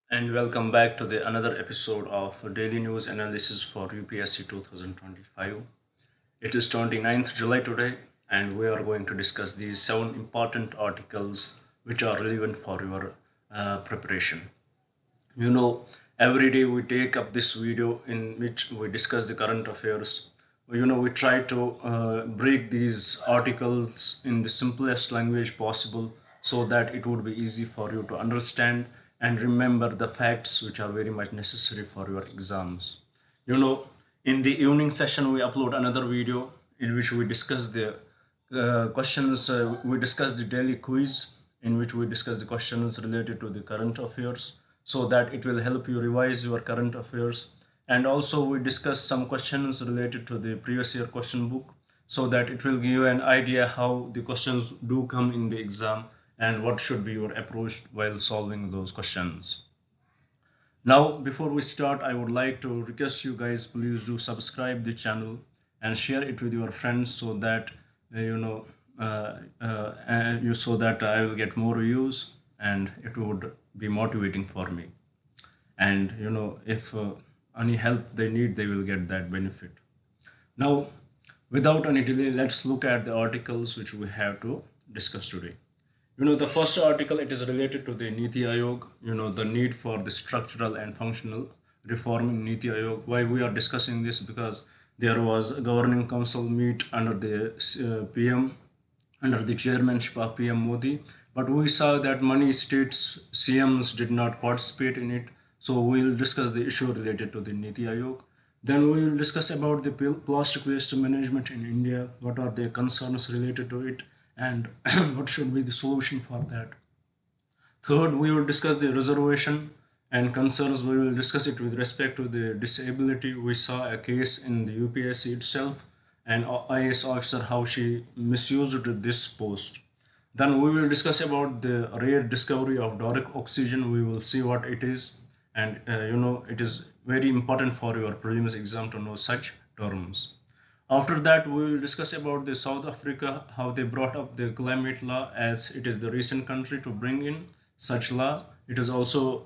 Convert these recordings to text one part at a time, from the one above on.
And welcome back to the another episode of Daily News Analysis for UPSC 2025. It is 29th July today, and we are going to discuss these 7 important articles which are relevant for your preparation. You know, every day we take up this video in which we discuss the current affairs. We try to break these articles in the simplest language possible so that it would be easy for you to understand and remember the facts which are very much necessary for your exams. You know, in the evening session, we upload another video in which we discuss the questions, we discuss the daily quiz in which we discuss the questions related to the current affairs so that it will help you revise your current affairs. And also we discuss some questions related to the previous year question book so that it will give you an idea how the questions do come in the exam and what should be your approach while solving those questions. Now, before we start, I would like to request you guys, please do subscribe the channel and share it with your friends so that so that I will get more views and it would be motivating for me. And if any help they need, they will get that benefit. Now, without any delay, let's look at the articles which we have to discuss today. The first article, it is related to the Niti Aayog, the need for the structural and functional reform in Niti Aayog. Why we are discussing this? Because there was a governing council meet under the PM, under the chairmanship of PM Modi, but we saw that many states CMs did not participate in it. So we will discuss the issue related to the Niti Aayog. Then we will discuss about the plastic waste management in India. What are the concerns related to it? And what should be the solution for that. Third, we will discuss the reservation and concerns. We will discuss it with respect to the disability. We saw a case in the UPSC itself, an IAS officer, how she misused this post. Then we will discuss about the rare discovery of dark oxygen. We will see what it is, and it is very important for your prelims exam to know such terms. After that, we will discuss about the South Africa, how they brought up the climate law, as it is the recent country to bring in such law. It is also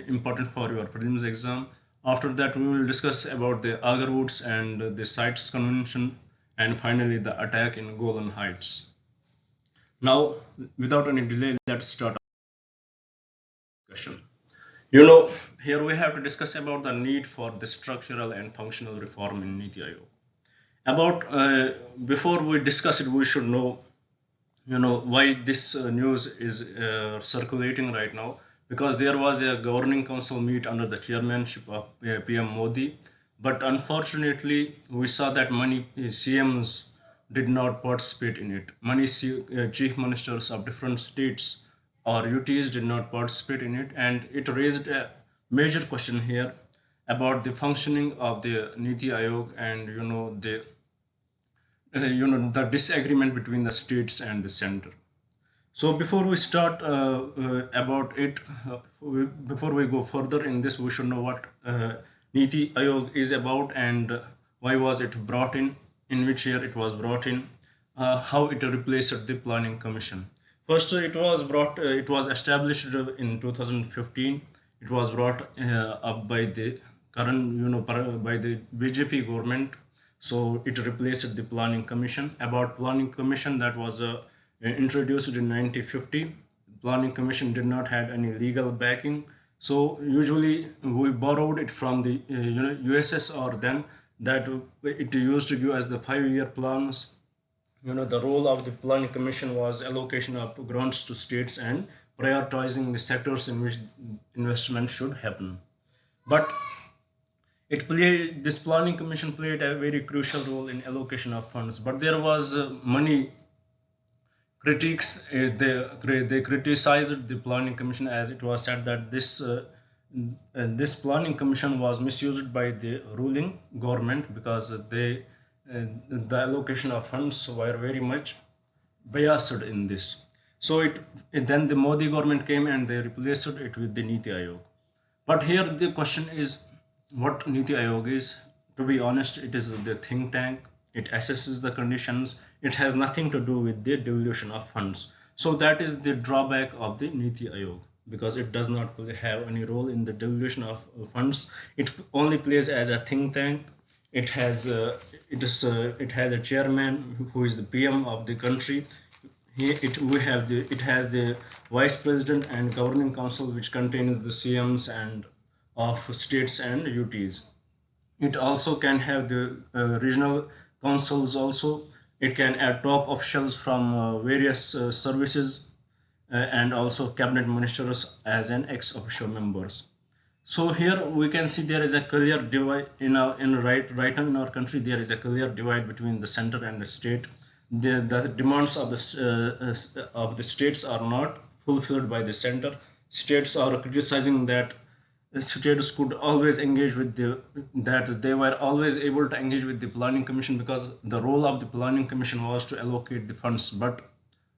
important for your prelims exam. After that, we will discuss about the Agar Woods and the CITES Convention, and finally the attack in Golan Heights. Now, without any delay, let's start our discussion. Here we have to discuss about the need for the structural and functional reform in Niti Aayog. Before we discuss it, we should know why this news is circulating right now, because there was a governing council meet under the chairmanship of PM Modi, but unfortunately we saw that many CMs did not participate in it. Many chief ministers of different states or UTs did not participate in it, and it raised a major question here about the functioning of the Niti Aayog and the disagreement between the states and the center. So before we start about it, before we go further in this, we should know what Niti Aayog is about and why was it brought in which year it was brought in, how it replaced the Planning Commission. First, it was established in 2015. It was brought up by the current, by the BJP government. So it replaced the Planning Commission. About Planning Commission, that was introduced in 1950. Planning Commission did not have any legal backing. So usually we borrowed it from the USSR then, that it used to give us the 5-year plans. The role of the Planning Commission was allocation of grants to states and prioritizing the sectors in which investment should happen. But this Planning Commission played a very crucial role in allocation of funds. But there was many critics. They criticized the Planning Commission, as it was said that this Planning Commission was misused by the ruling government, because the allocation of funds were very much biased in this. So then the Modi government came and they replaced it with the Niti Aayog. But here the question is, what Niti Aayog is? To be honest, it is the think tank. It assesses the conditions. It has nothing to do with the devolution of funds. So that is the drawback of the Niti Aayog. because it does not have any role in the devolution of funds. It only plays as a think tank. It has it has a chairman who is the PM of the country. It has the vice president and governing council, which contains the CMs and of states and UTs. It also can have the regional councils also. It can add top officials from various services and also cabinet ministers as an ex officio members. So here we can see there is a clear divide right now in our country. There is a clear divide between the center and the state. The demands of the states are not fulfilled by the center. States are criticizing that states could always engage with that they were always able to engage with the planning commission, because the role of the planning commission was to allocate the funds, but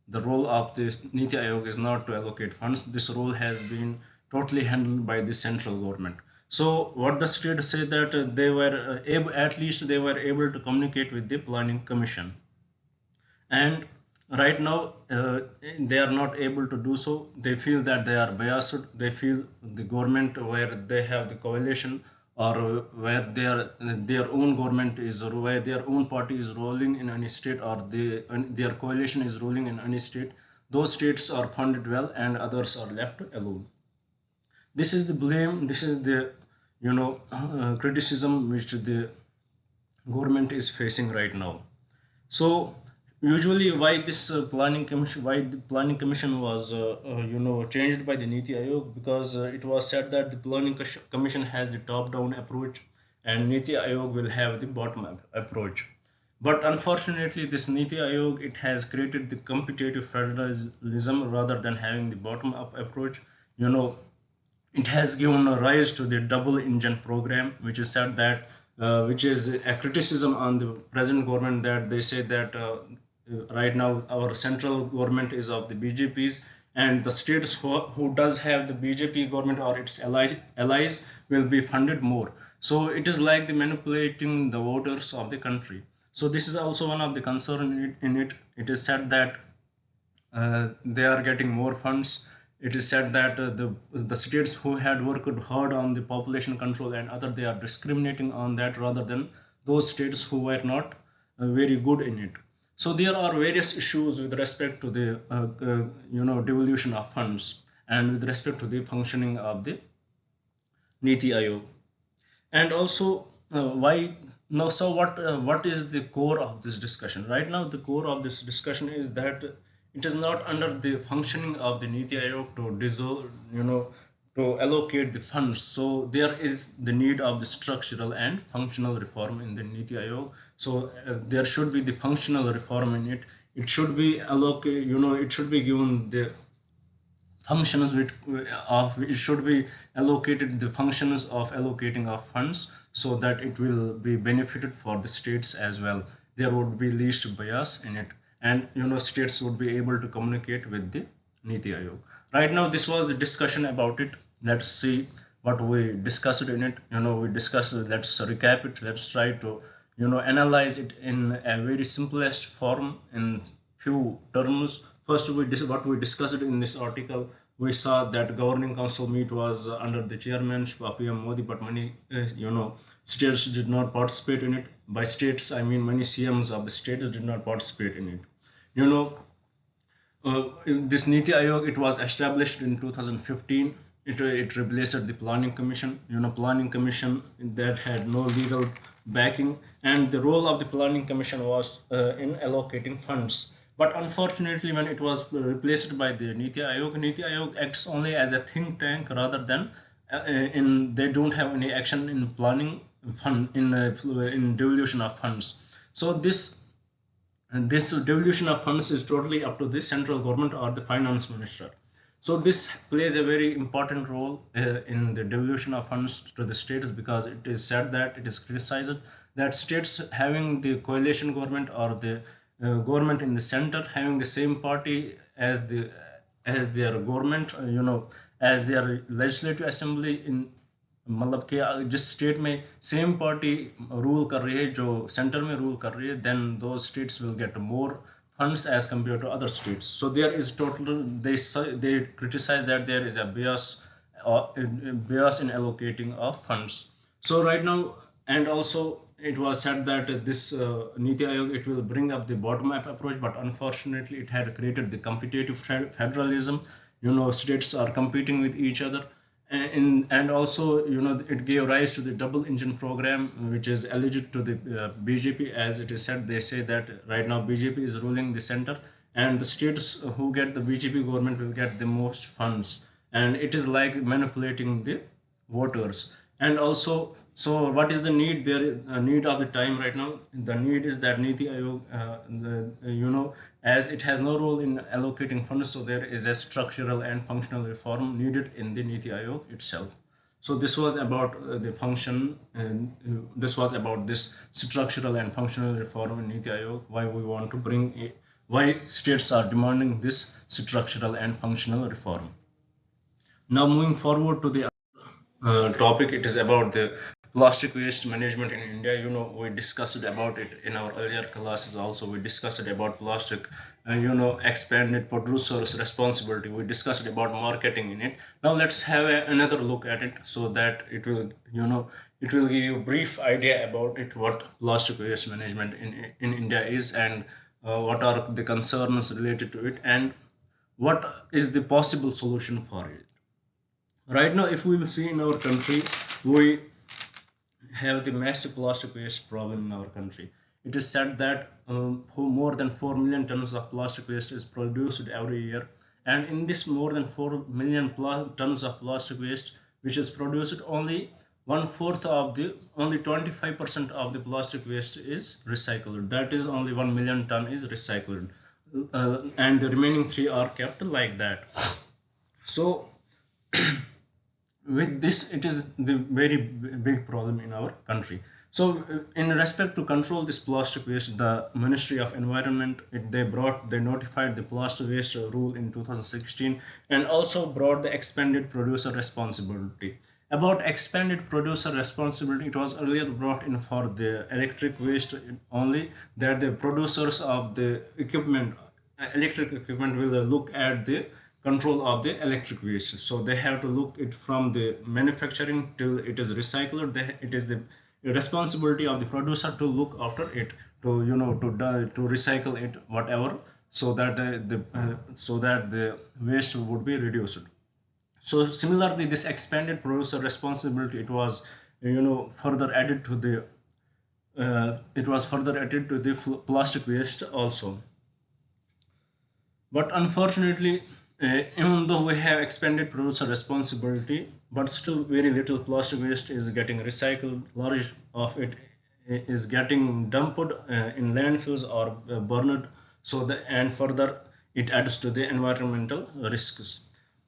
the role of the Niti Aayog is not to allocate funds. This role has been totally handled by the central government. So what the state say that they were able, at least they were able to communicate with the planning commission, and right now they are not able to do so. They feel that they are biased. They feel the government where they have the coalition, or where their own government is, or where their own party is ruling in any state, or their coalition is ruling in any state, those states are funded well and others are left alone. This is the blame, this is the criticism which the government is facing right now. So usually why this why the planning commission was changed by the Niti Aayog, because it was said that the planning commission has the top down approach and Niti Aayog will have the bottom up approach. But unfortunately this Niti Aayog, it has created the competitive federalism rather than having the bottom up approach. It has given a rise to the double engine program, which is said that which is a criticism on the present government, that they say that right now our central government is of the BJPs, and the states who does have the BJP government or its allies will be funded more. So it is like the manipulating the voters of the country. So this is also one of the concern in it. It is said that they are getting more funds. It is said that the states who had worked hard on the population control and other, they are discriminating on that rather than those states who were not very good in it. So there are various issues with respect to the devolution of funds and with respect to the functioning of the Niti Aayog. And also why now, so what is the core of this discussion right now? The core of this discussion is that it is not under the functioning of the Niti Aayog to dissolve, to allocate the funds. So there is the need of the structural and functional reform in the Niti Aayog. So there should be the functional reform in it. It should be allocate, it should be given the functions it should be allocated the functions of allocating of funds, so that it will be benefited for the states as well. There would be least bias in it, and states would be able to communicate with the Niti Aayog. Right now this was the discussion about it. Let's see what we discussed in it. We discussed, let's recap it, let's try to analyze it in a very simplest form in few terms. First, what we discussed in this article, we saw that governing council meet was under the chairmanship of PM Modi, but many states did not participate in it. By states, I mean many CMs of the states did not participate in it. This Niti Aayog, it was established in 2015. It replaced the planning commission. Planning commission that had no legal backing, and the role of the planning commission was in allocating funds. But unfortunately, when it was replaced by the Niti Aayog acts only as a think tank rather than they don't have any action in planning fund in devolution of funds. So this devolution of funds is totally up to the central government or the finance minister. So this plays a very important role in the devolution of funds to the states, because it is said that it is criticized that states having the coalition government or the government in the center having the same party as their government, as their legislative assembly in, मतलब कि जिस state में same party rule कर रही है जो centre में rule कर रही है, then those states will get more funds as compared to other states. So there is total, they criticize that there is a bias in allocating of funds. So right now, and also it was said that this Niti Aayog, it will bring up the bottom up approach, but unfortunately it had created the competitive federalism. States are competing with each other, and also it gave rise to the double engine program, which is alleged to the BJP. As it is said, they say that right now BJP is ruling the center, and the states who get the BJP government will get the most funds, and it is like manipulating the voters. And also, so what is the need? There is a need of the time right now. The need is that Niti Aayog, as it has no role in allocating funds, so there is a structural and functional reform needed in the Niti Aayog itself. So this was about the function, and this was about this structural and functional reform in Niti Aayog. Why we want to bring it, why states are demanding this structural and functional reform. Now moving forward to the topic, it is about the plastic waste management in India. We discussed about it in our earlier classes also. We discussed about plastic, expanded producers responsibility. We discussed about marketing in it. Now let's have another look at it, so that it will give you a brief idea about it, what plastic waste management in India is, and what are the concerns related to it, and what is the possible solution for it. Right now, if we will see in our country, we have the massive plastic waste problem in our country. It is said that more than 4 million tons of plastic waste is produced every year, and in this more than 4 million tons of plastic waste which is produced, only one fourth of the only 25% of the plastic waste is recycled. That is, only 1 million ton is recycled, and the remaining three are kept like that. So with this, it is the very big problem in our country. So in respect to control this plastic waste, the Ministry of Environment, they notified the plastic waste rule in 2016, and also brought the expanded producer responsibility. About expanded producer responsibility, it was earlier brought in for the electric waste only, that the producers of the electric equipment will look at the control of the electric waste. So they have to look it from the manufacturing till it is recycled. It is the responsibility of the producer to look after it, to to recycle it, whatever, so that the waste would be reduced. So similarly, this expanded producer responsibility, it was further added to the plastic waste also. But unfortunately, even though we have expanded producer responsibility, but still very little plastic waste is getting recycled. Large of it is getting dumped in landfills or burned. And further, it adds to the environmental risks.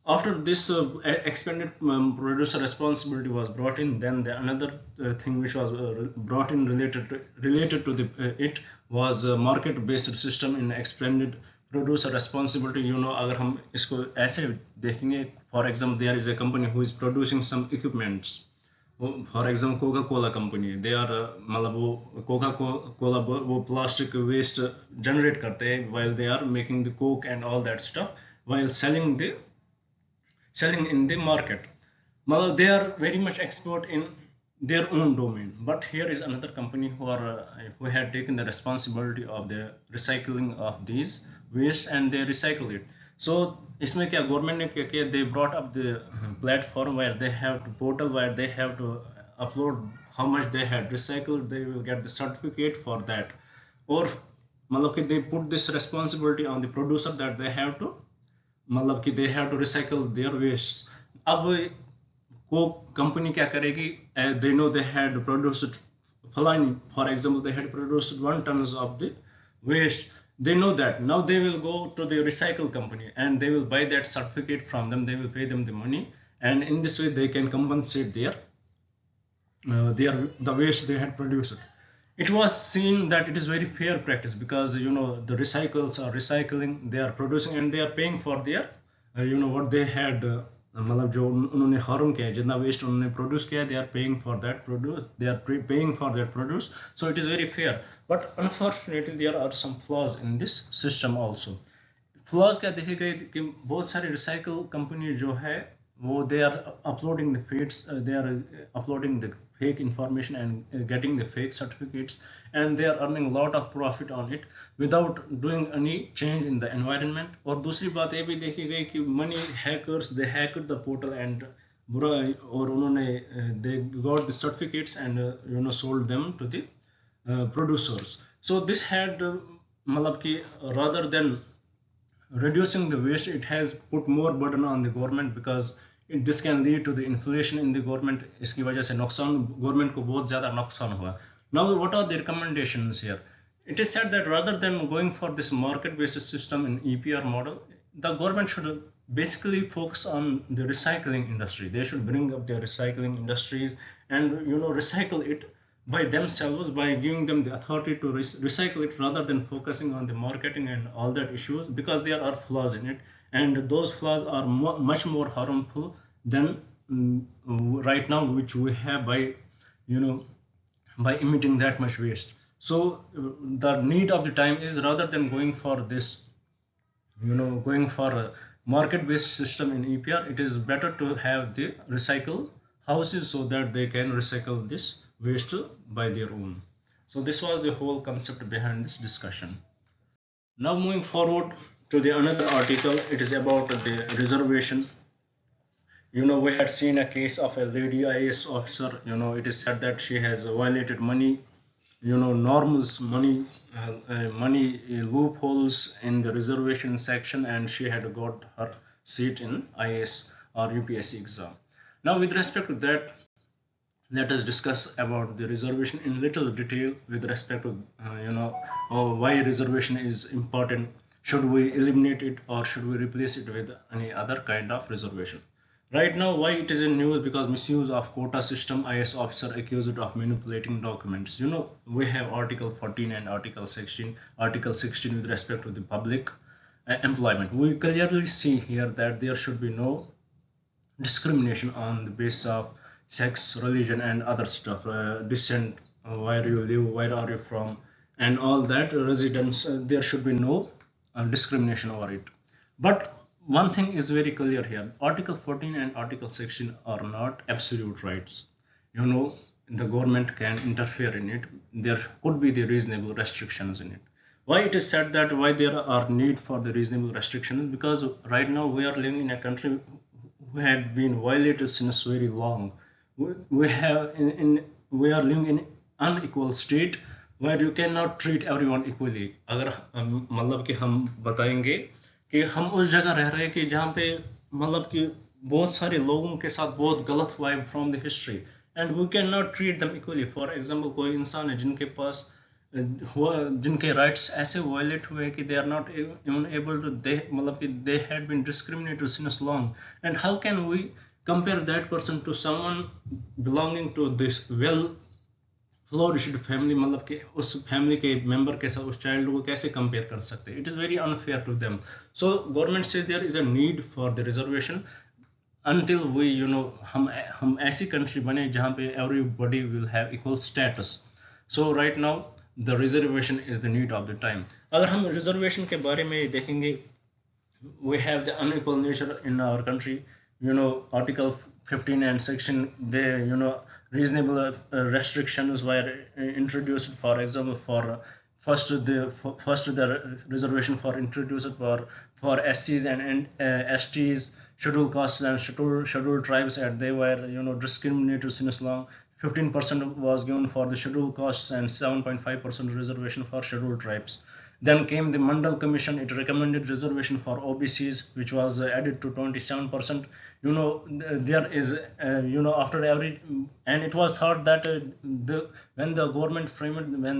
After this expanded producer responsibility was brought in, then another thing which was brought in related to it was a market based system in expanded producer responsibility. अगर हम इसको ऐसे देखेंगे, for example, there is a company who is producing some equipments. For example, Coca-Cola company, they are मतलब वो Coca-Cola वो plastic waste generate करते हैं while they are making the Coke and all that stuff, while selling in the market. Well, they are very much expert in their own domain. But here is another company who had taken the responsibility of the recycling of these waste, and they recycle it. So इसमें क्या government ने क्या किया, they brought up the platform where they have to portal where they have to upload how much they had recycled. They will get the certificate for that. Or मतलब कि they put this responsibility on the producer that they have to मतलब कि they have to recycle their waste. अब को company क्या करेगी, they know they had produced फलानी, for example, they had produced 1 tons of the waste. They know that now they will go to the recycle company and they will buy that certificate from them. They will pay them the money, and in this way they can compensate the waste they had produced. It was seen that it is very fair practice, because the recycles are recycling, they are producing, and they are paying for their what they had मतलब जो उन्होंने harm किया, जितना waste उन्होंने produce किया, they are paying for that produce, they are paying for that produce. So it is very fair. But unfortunately there are some flaws in this system also. Flaws क्या देखे गए कि बहुत सारे रिसाइकल कंपनी जो है वो they are uploading the fakes, they are uploading the fake information and getting the fake certificates, and they are earning a lot of profit on it without doing any change in the environment. और दूसरी बात ये भी देखी गई कि many hackers they hacked the portal and बुरा, और उन्होंने they got the certificates and sold them to the producers. So this had मतलब कि rather than reducing the waste, it has put more burden on the government, because this can lead to the inflation in the government. इसकी वजह से नुकसान, government को बहुत ज़्यादा नुकसान हुआ. Now what are the recommendations here? It is said that rather than going for this market based system in EPR model, the government should basically focus on the recycling industry. They should bring up their recycling industries and recycle it by themselves, by giving them the authority to recycle it, rather than focusing on the marketing and all that issues, because there are flaws in it, and those flaws are much more harmful than right now, which we have by by emitting that much waste. So the need of the time is, rather than going for this going for a market based system in EPR, it is better to have the recycle houses so that they can recycle this waste by their own. So this was the whole concept behind this discussion. Now moving forward to the another article, it is about the reservation. We had seen a case of a lady IAS officer. It is said that she has violated money norms, money loopholes in the reservation section, and she had got her seat in IAS or UPSC exam. Now with respect to that, let us discuss about the reservation in little detail with respect to why reservation is important. Should we eliminate it, or should we replace it with any other kind of reservation? Right now, why it is in news? Because misuse of quota system, IS officer accused of manipulating documents. We have Article 14 and Article 16. Article 16 with respect to the public employment. We clearly see here that there should be no discrimination on the basis of sex, religion, and other stuff, descent, where you live, where are you from, and all that, residence. There should be no discrimination over it. But one thing is very clear here: Article 14 and Article 16 are not absolute rights. The government can interfere in it. There could be the reasonable restrictions in it. Why it is said that why there are need for the reasonable restrictions? Because right now we are living in a country who had been violated since very long. We are living in unequal state where you cannot treat everyone equally. अगर मतलब कि हम बताएंगे कि हम उस जगह रह रहे हैं कि जहाँ पे मतलब कि बहुत सारे लोगों के साथ बहुत गलत हुआ है from the history, and we can not treat them equally. For example, कोई इंसान है जिनके पास जिनके राइट्स ऐसे वायलेट हुए कि they are not even able to, they मतलब कि they had been discriminated since long, and how can we compare that person to someone belonging to this well flourished family? मतलब कि उस फैमिली के member के साथ उस चाइल्ड को कैसे कंपेयर कर सकते हैं? It is very unfair to them. So government से there is a need for the reservation until we हम ऐसी कंट्री बने जहाँ पे everybody will have equal status. So right now the reservation is the need of the time. अगर हम reservation के बारे में देखेंगे, we have the unequal nature in our country. Article 15 and section, they reasonable restrictions were introduced. For example, for first the reservation for introduced for SCs and STs, scheduled castes and scheduled tribes, and they were discriminated since long. 15% was given for the scheduled castes and 7.5% reservation for scheduled tribes. Then came the Mandal Commission. It recommended reservation for OBCs, which was added to 27%. There is after every, and it was thought that when the government framed, when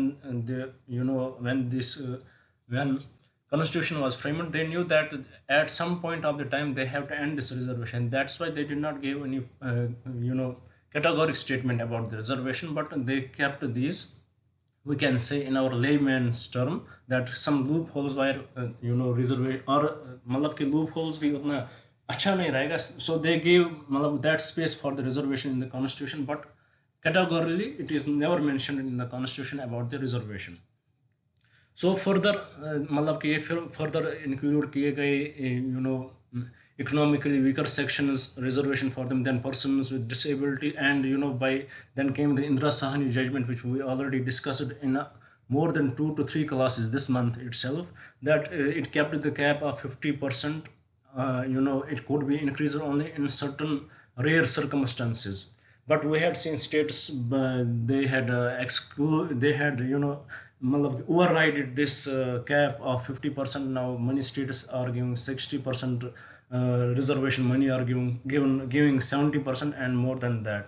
constitution was framed, they knew that at some point of the time they have to end this reservation. That's why they did not give any categoric statement about the reservation, but they kept these, we can say in our layman's term, that some loopholes were reservation, और मतलब कि loopholes भी उतना अच्छा नहीं रहेगा. So they gave मतलब that space for the reservation in the constitution, but categorically it is never mentioned in the constitution about the reservation. So further मतलब कि ये फिर further include किए गए you know economically weaker sections reservation for them, then persons with disability, and by then came the Indira Sahani judgment, which we already discussed in more than 2 to 3 classes this month itself, that it kept the cap of 50%. It could be increased only in certain rare circumstances. But we had seen states they had they had overrided this cap of 50%. Now many states are giving 60% reservation money, are giving 70% and more than that.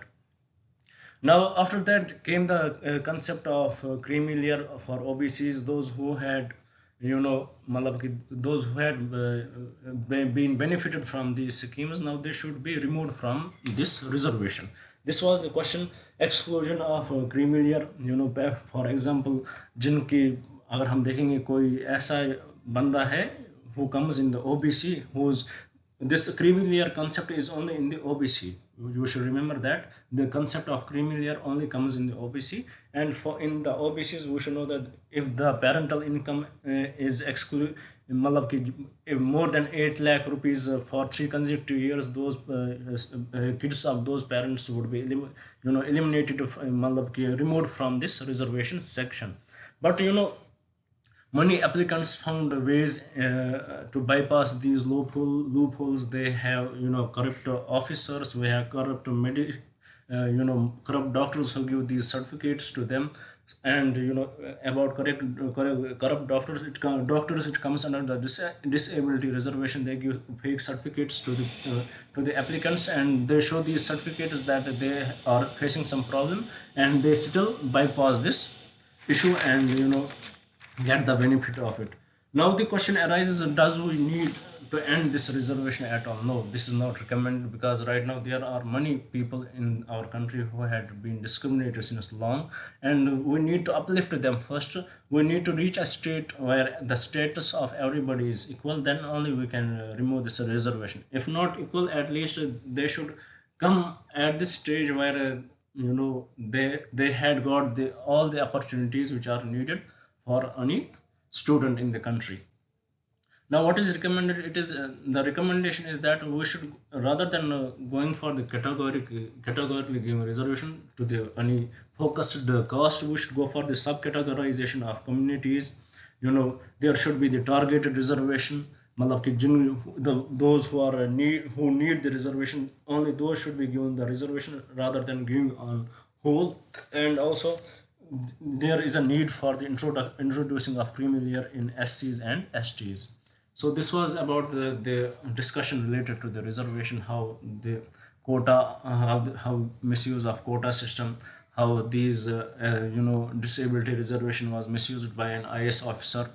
Now after that came the concept of creamy layer for OBCs, those who had those who had been benefited from these schemes. Now they should be removed from this reservation. This was the question. Exclusion of creamy layer, for example, जिनकी अगर हम देखेंगे कोई ऐसा बंदा है who comes in the OBC, whose this creamy layer concept is only in the OBC. You should remember that the concept of creamy layer only comes in the OBC, and for in the OBCs we should know that if the parental income is exclude if more than 8 lakh rupees for 3 consecutive years, those kids of those parents would be eliminated, removed from this reservation section. But many applicants found ways to bypass these loopholes. They have corrupt officers, we have corrupt corrupt doctors who give these certificates to them. And about corrupt doctors, it comes under the disability reservation. They give fake certificates to the applicants, and they show these certificates that they are facing some problem, and they still bypass this issue and get the benefit of it. Now the question arises, does we need to end this reservation at all? No, this is not recommended, because right now there are many people in our country who had been discriminated since long, and we need to uplift them first. We need to reach a state where the status of everybody is equal, then only we can remove this reservation. If not equal, at least they should come at this stage where they had got all the opportunities which are needed for any student in the country. Now what is recommended? It is the recommendation is that we should, rather than going for the categorically giving reservation to the any focused caste, we should go for the subcategorization of communities. There should be the targeted reservation. Those who are who need the reservation, only those should be given the reservation rather than giving on whole. And also there is a need for the introducing of creamy layer in SCs and STs. So this was about the discussion related to the reservation, how the quota, how misuse of quota system, how these disability reservation was misused by an IS officer,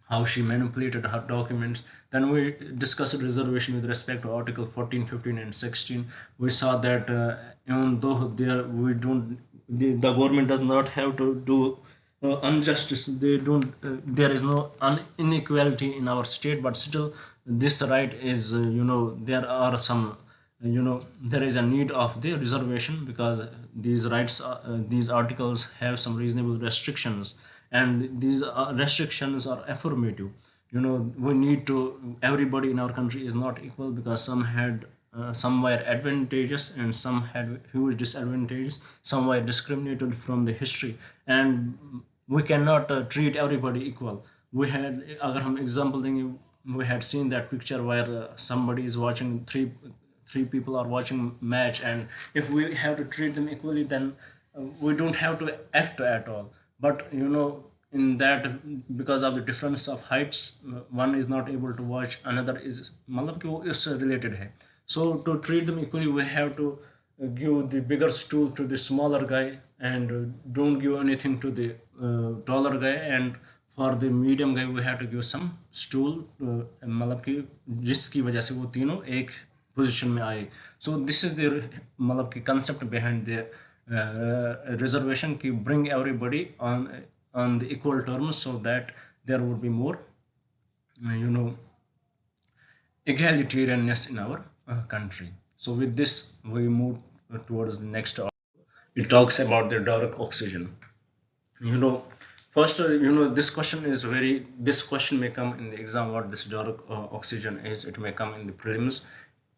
how she manipulated her documents. Then we discussed reservation with respect to Article 14, 15, and 16. We saw that even though the government does not have to do injustice. They don't. There is no inequality in our state, but still, this right is there are some there is a need of the reservation, because these rights these articles have some reasonable restrictions, and these restrictions are affirmative. We need to, everybody in our country is not equal, because some were advantageous and some had huge disadvantages, some were discriminated from the history, and we cannot treat everybody equal. We had, अगर हम example देंगे, we had seen that picture where somebody is watching, three people are watching match, and if we have to treat them equally, then we don't have to act at all. But in that, because of the difference of heights, one is not able to watch, another is मतलब कि वो इससे related है. So to treat them equally, we have to give the bigger stool to the smaller guy, and don't give anything to the taller guy, and for the medium guy we have to give some stool, मतलब कि जिसकी वजह से वो तीनों एक position में आए. So this is the मतलब कि concept behind the reservation, कि bring everybody on the equal terms, so that there would be more egalitarianness in our country. So with this, we move towards the next. It talks about the dark oxygen. You know, first, this question is very. This question may come in the exam. What this dark oxygen is? It may come in the prelims.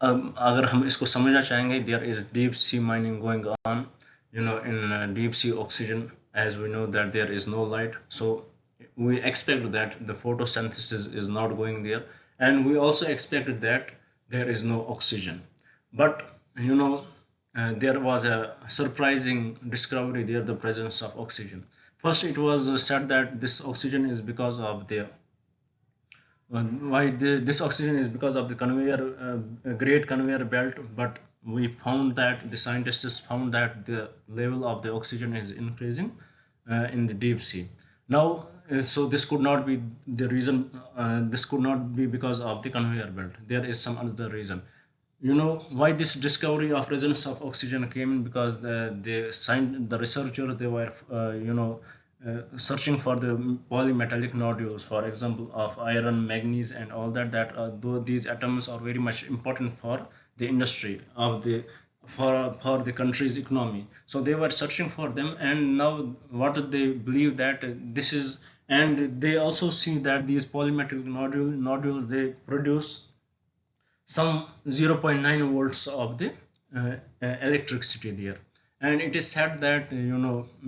अगर हम इसको समझना चाहेंगे, there is deep sea mining going on. In deep sea oxygen, as we know that there is no light, so we expect that the photosynthesis is not going there, and we also expect that there is no oxygen. But there was a surprising discovery there, the presence of oxygen. First, it was said that this oxygen is because of the this oxygen is because of the great conveyor belt, but we found that the scientists found that the level of the oxygen is increasing in the deep sea. Now, so this could not be the reason. This could not be because of the conveyor belt. There is some other reason. Why this discovery of presence of oxygen came in, because the researchers, they were searching for the polymetallic nodules, for example, of iron, manganese, and all that though these atoms are very much important for the industry of the for the country's economy. So they were searching for them, and now what they believe that this is, and they also see that these polymetallic nodules, they produce some 0.9 volts of the electricity there. And it is said that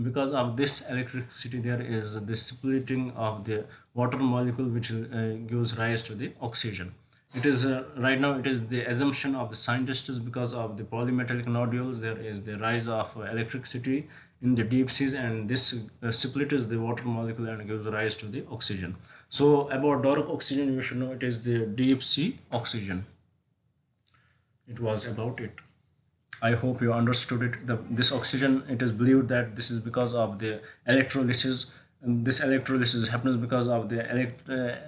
because of this electricity, there is the splitting of the water molecule, which gives rise to the oxygen. It is right now it is the assumption of the scientists, because of the polymetallic nodules there is the rise of electricity in the deep seas, and this splits the water molecule and gives rise to the oxygen. So about dark oxygen, you should know it is the deep sea oxygen. It was about it. I hope you understood it. This oxygen, it is believed that this is because of the electrolysis. And this electrolysis happens because of the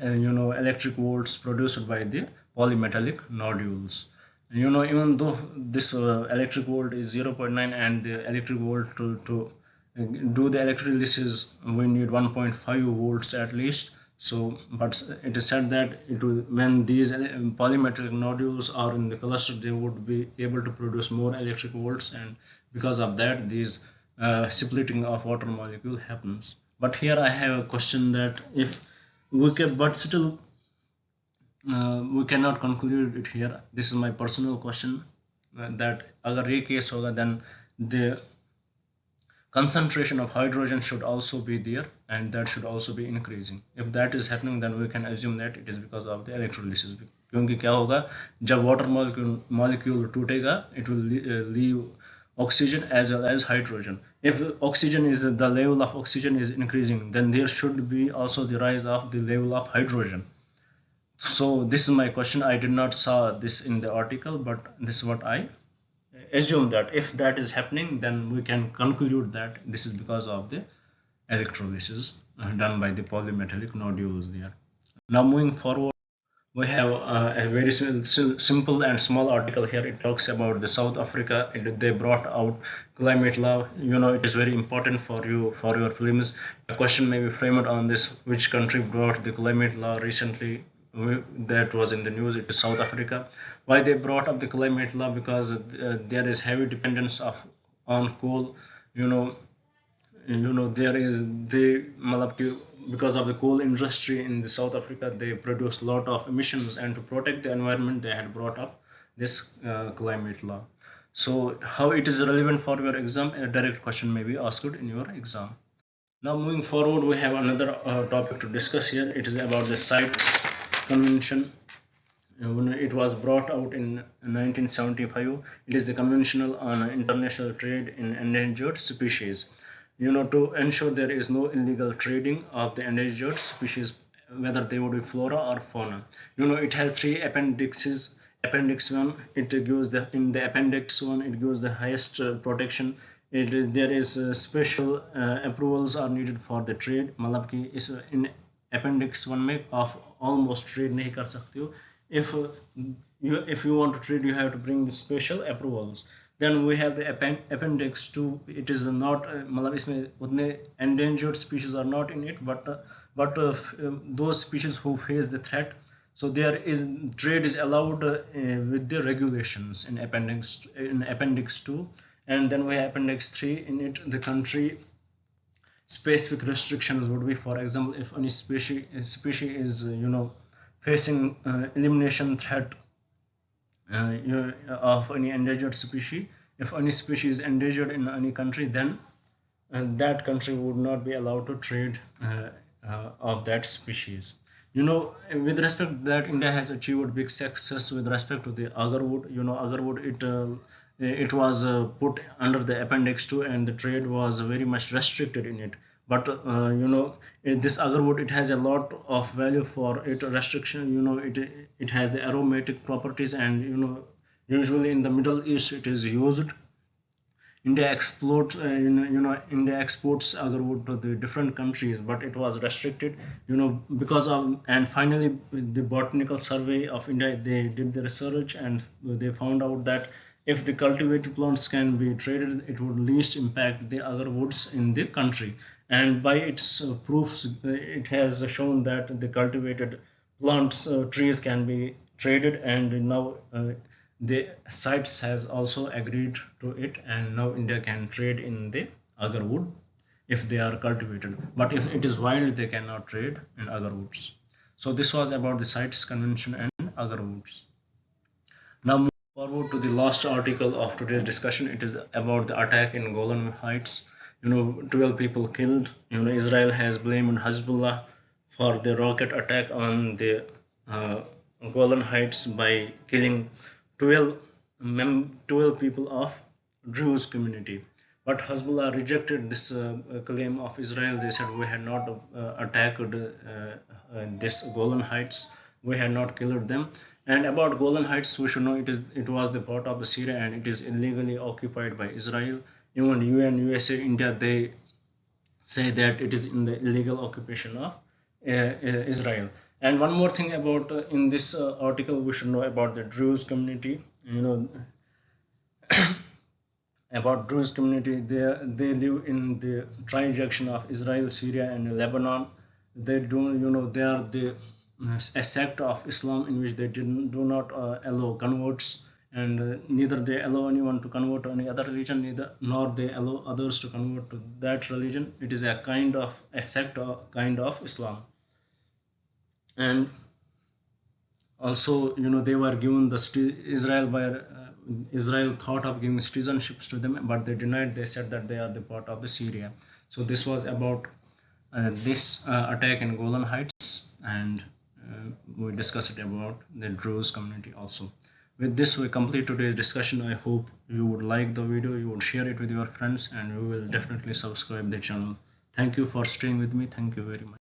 electric volts produced by the polymetallic nodules. And, even though this electric volt is 0.9, and the electric volt to do the electrolysis, we need 1.5 volts at least. So, but it is said that when these polymetallic nodules are in the cluster, they would be able to produce more electric volts, and because of that, these splitting of water molecule happens. But here I have a question that if we can, but still we cannot conclude it here. This is my personal question, that agar ye case hoga, then the concentration of hydrogen should also be there, and that should also be increasing. If that is happening, then we can assume that it is because of the electrolysis. क्योंकि क्या होगा, जब water molecule टूटेगा, it will leave oxygen as well as hydrogen. If oxygen is the level of oxygen is increasing, then there should be also the rise of the level of hydrogen. So this is my question. I did not saw this in the article, but this is what I assume, that if that is happening, then we can conclude that this is because of the electrolysis done by the polymetallic nodules there. Now moving forward, we have a very simple and small article here. It talks about the South Africa. They brought out climate law. It is very important for you, for your films. A question may be framed on this: which country brought the climate law recently? That was in the news. It is South Africa. Why they brought up the climate law? Because there is heavy dependence on coal. There is because of the coal industry in the South Africa, they produce a lot of emissions, and to protect the environment, they had brought up this climate law. So how it is relevant for your exam? A direct question may be asked in your exam. Now moving forward, we have another topic to discuss here. It is about the CITES convention. It was brought out in 1975. It is the Convention on International Trade in Endangered Species. To ensure there is no illegal trading of the endangered species, whether they would be flora or fauna. It has 3 appendixes. Appendix 1, it gives in the appendix 1, it gives the highest protection. There is special approvals are needed for the trade. मतलब कि इस in appendix 1 में आप almost trade नहीं कर सकते हो. If you want to trade, you have to bring the special approvals. Then we have the appendix 2. It is not मतलब इसमें उतने endangered species are not in it, but those species who face the threat. So there is trade is allowed with the regulations in appendix 2, and then we have appendix 3. In it, the country specific restrictions would be, for example, if any species is facing elimination threat of any endangered species. If any species is endangered in any country, then that country would not be allowed to trade of that species. With respect to that, India has achieved big success with respect to the agarwood. Agarwood, it was put under the appendix 2, and the trade was very much restricted in it. But this agarwood, it has a lot of value for it restriction. It has the aromatic properties, and usually in the Middle East it is used. India exports, India exports agarwood to the different countries, but it was restricted, because of. And finally, the Botanical Survey of India, they did the research, and they found out that if the cultivated plants can be traded, it would least impact the agarwoods in the country. And by its proofs, it has shown that the cultivated plants, trees can be traded, and now the CITES has also agreed to it, and now India can trade in the agarwood if they are cultivated. But if it is wild, they cannot trade in agarwoods. So this was about the CITES Convention and agarwoods. Now moving forward to the last article of today's discussion, it is about the attack in Golan Heights. 12 people killed. Israel has blamed Hezbollah for the rocket attack on the Golan Heights by killing 12 people of Druze community. But Hezbollah rejected this claim of Israel. They said we had not attacked this Golan Heights. We had not killed them. And about Golan Heights, we should know it was the part of the Syria, and it is illegally occupied by Israel. Even UN, USA, India, they say that it is in the illegal occupation of Israel. And one more thing about in this article, we should know about the Druze community. About Druze community, they live in the tri-junction of Israel, Syria, and Lebanon. They do, they are a sect of Islam in which they do not allow converts, and neither they allow anyone to convert to any other religion, nor they allow others to convert to that religion. It is a kind of a sect or kind of Islam. And also, they were given Israel thought of giving citizenships to them, but they denied. They said that they are the part of the Syria. So this was about this attack in Golan Heights, and we discussed about the Druze community also. With this, we complete today's discussion. I hope you would like the video, you would share it with your friends, and you will definitely subscribe the channel. Thank you for staying with me. Thank you very much.